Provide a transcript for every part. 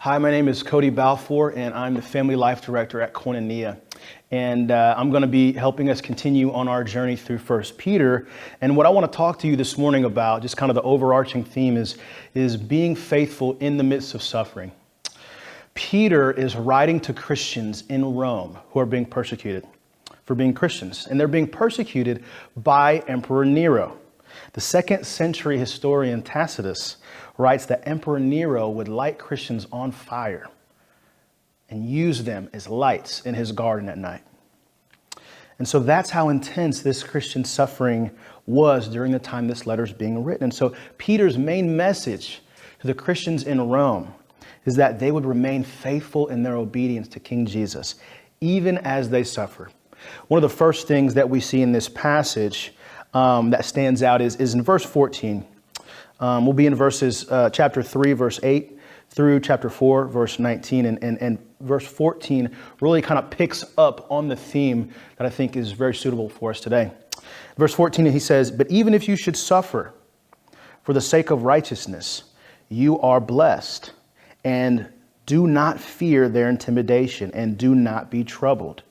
Hi, my name is Cody Balfour, and I'm the Family Life Director at Koinonia. And I'm going to be helping us continue on our journey through 1 Peter. And what I want to talk to you this morning about, just kind of the overarching theme, is being faithful in the midst of suffering. Peter is writing to Christians in Rome who are being persecuted for being Christians. And they're being persecuted by Emperor Nero. The 2nd century historian Tacitus writes that Emperor Nero would light Christians on fire and use them as lights in his garden at night. And so that's how intense this Christian suffering was during the time this letter is being written. And so Peter's main message to the Christians in Rome is that they would remain faithful in their obedience to King Jesus, even as they suffer. One of the first things that we see in this passage that stands out is in verse 14. We'll be in chapter 3, verse 8 through chapter 4, verse 19. And verse 14 really kind of picks up on the theme that I think is very suitable for us today. Verse 14, he says, "But even if you should suffer for the sake of righteousness, you are blessed. And do not fear their intimidation, and do not be troubled."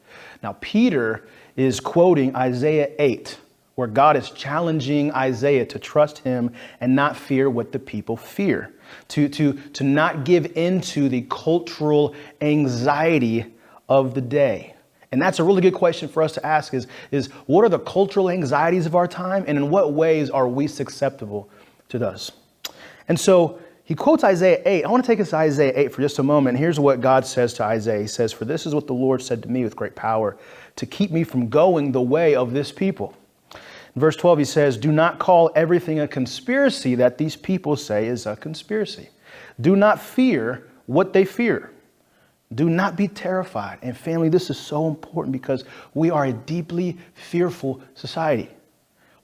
Now, Peter is quoting Isaiah 8. Where God is challenging Isaiah to trust him and not fear what the people fear, to not give into the cultural anxiety of the day. And that's a really good question for us to ask is what are the cultural anxieties of our time, and in what ways are we susceptible to those? And so he quotes Isaiah 8. I want to take us to Isaiah 8 for just a moment. Here's what God says to Isaiah. He says, "For this is what the Lord said to me with great power, to keep me from going the way of this people." In verse 12, he says, "Do not call everything a conspiracy that these people say is a conspiracy. Do not fear what they fear. Do not be terrified." And family, this is so important because we are a deeply fearful society.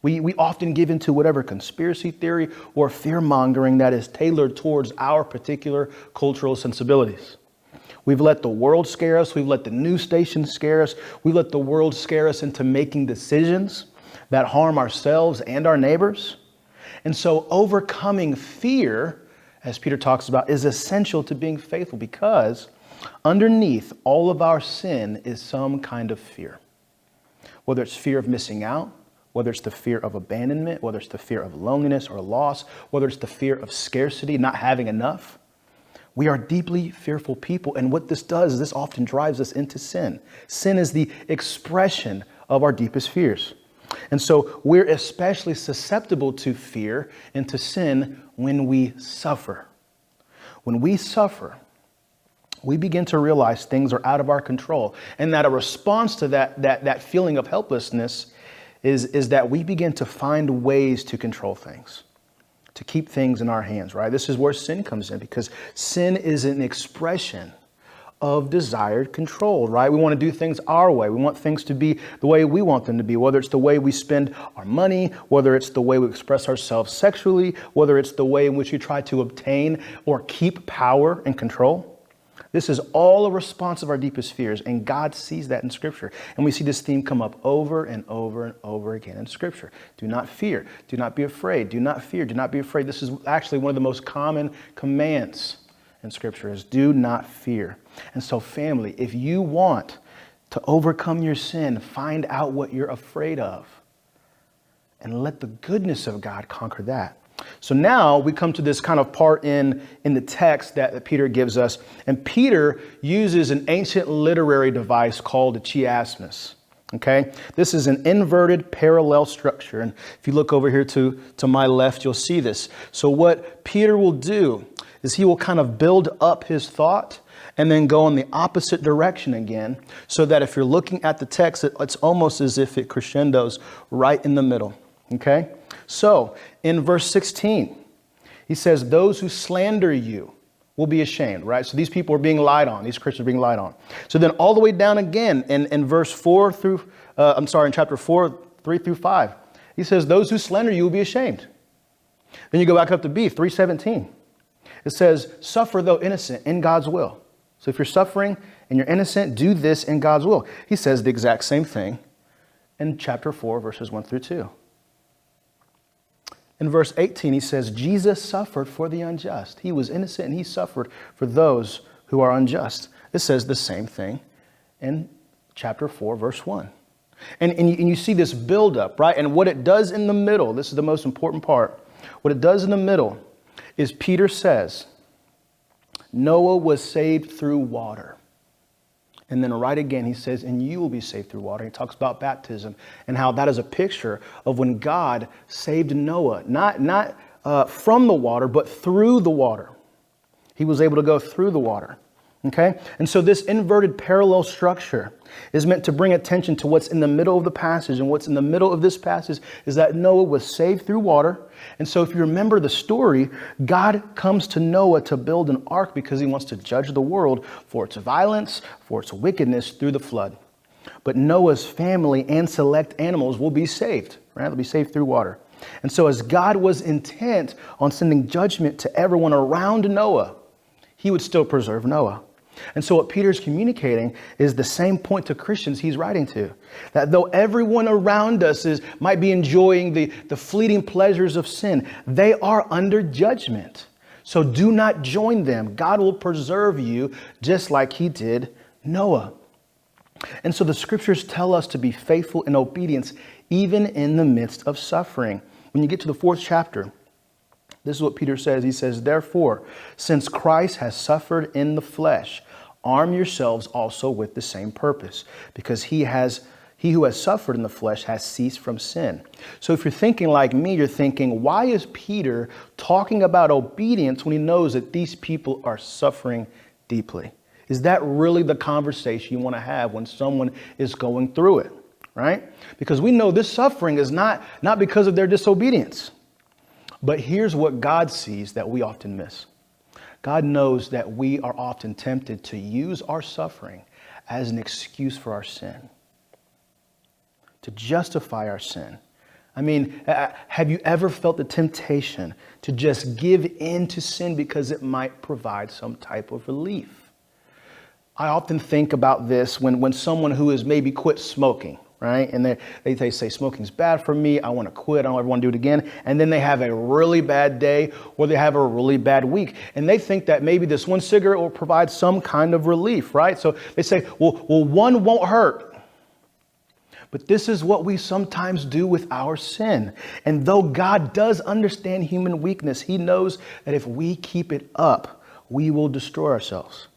We often give into whatever conspiracy theory or fear mongering that is tailored towards our particular cultural sensibilities. We've let the world scare us. We've let the news stations scare us. We've let the world scare us into making decisions that harm ourselves and our neighbors. And so overcoming fear, as Peter talks about, is essential to being faithful, because underneath all of our sin is some kind of fear. Whether it's fear of missing out, whether it's the fear of abandonment, whether it's the fear of loneliness or loss, whether it's the fear of scarcity, not having enough. We are deeply fearful people. And what this does is this often drives us into sin. Sin is the expression of our deepest fears. And so we're especially susceptible to fear and to sin when we suffer. When we suffer, we begin to realize things are out of our control, and that a response to that feeling of helplessness is that we begin to find ways to control things, to keep things in our hands, right? This is where sin comes in, because sin is an expression of desired control, right? We want to do things our way. We want things to be the way we want them to be, whether it's the way we spend our money, whether it's the way we express ourselves sexually, whether it's the way in which we try to obtain or keep power and control. This is all a response of our deepest fears, and God sees that in Scripture. And we see this theme come up over and over and over again in Scripture. Do not fear. Do not be afraid. Do not fear. Do not be afraid. This is actually one of the most common commands in Scripture, is do not fear. And so family, if you want to overcome your sin, find out what you're afraid of and let the goodness of God conquer that. So now we come to this kind of part in the text that Peter gives us. And Peter uses an ancient literary device called a chiasmus. Okay, this is an inverted parallel structure. And if you look over here to my left, you'll see this. So what Peter will do is he will kind of build up his thought and then go in the opposite direction again, so that if you're looking at the text, it's almost as if it crescendos right in the middle. Okay? So in verse 16, he says, "Those who slander you will be ashamed," right? So these people are being lied on. These Christians are being lied on. So then all the way down again in verse 4 through, in chapter 4, 3 through 5, he says, "Those who slander you will be ashamed." Then you go back up to B, 3:17. It says, "Suffer though innocent in God's will." So if you're suffering and you're innocent, do this in God's will. He says the exact same thing in chapter 4, verses 1 through 2. In verse 18, he says, Jesus suffered for the unjust. He was innocent and he suffered for those who are unjust. It says the same thing in chapter 4, verse 1. And you see this buildup, right? And what it does in the middle, this is the most important part. What it does in the middle is Peter says, Noah was saved through water. And then right again, he says, and you will be saved through water. He talks about baptism and how that is a picture of when God saved Noah, not from the water, but through the water. He was able to go through the water. Okay? And so this inverted parallel structure is meant to bring attention to what's in the middle of the passage. And what's in the middle of this passage is that Noah was saved through water. And so if you remember the story, God comes to Noah to build an ark because he wants to judge the world for its violence, for its wickedness through the flood. But Noah's family and select animals will be saved, right? They'll be saved through water. And so as God was intent on sending judgment to everyone around Noah, he would still preserve Noah. And so what Peter's communicating is the same point to Christians he's writing to. That though everyone around us might be enjoying the fleeting pleasures of sin, they are under judgment. So do not join them. God will preserve you just like he did Noah. And so the scriptures tell us to be faithful in obedience, even in the midst of suffering. When you get to the 4th chapter, this is what Peter says. He says, therefore, since Christ has suffered in the flesh, arm yourselves also with the same purpose, because he who has suffered in the flesh has ceased from sin. So if you're thinking like me, you're thinking, why is Peter talking about obedience when he knows that these people are suffering deeply? Is that really the conversation you want to have when someone is going through it, right? Because we know this suffering is not because of their disobedience. But here's what God sees that we often miss. God knows that we are often tempted to use our suffering as an excuse for our sin, to justify our sin. I mean, have you ever felt the temptation to just give in to sin because it might provide some type of relief? I often think about this when someone who has maybe quit smoking, right? And they say smoking's bad for me. I want to quit. I don't ever want to do it again. And then they have a really bad day or they have a really bad week. And they think that maybe this one cigarette will provide some kind of relief, right? So they say, well, one won't hurt. But this is what we sometimes do with our sin. And though God does understand human weakness, he knows that if we keep it up, we will destroy ourselves.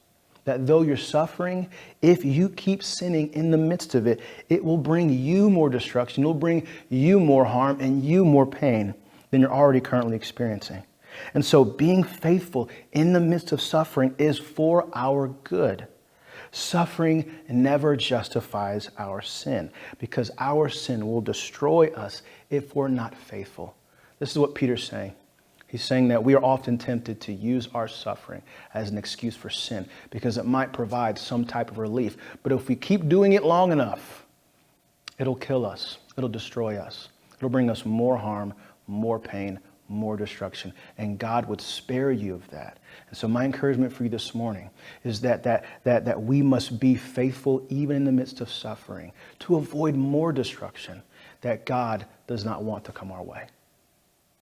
That though you're suffering, if you keep sinning in the midst of it, it will bring you more destruction. It will bring you more harm and you more pain than you're already currently experiencing. And so being faithful in the midst of suffering is for our good. Suffering never justifies our sin because our sin will destroy us if we're not faithful. This is what Peter's saying. He's saying that we are often tempted to use our suffering as an excuse for sin because it might provide some type of relief. But if we keep doing it long enough, it'll kill us. It'll destroy us. It'll bring us more harm, more pain, more destruction. And God would spare you of that. And so my encouragement for you this morning is that we must be faithful even in the midst of suffering to avoid more destruction that God does not want to come our way.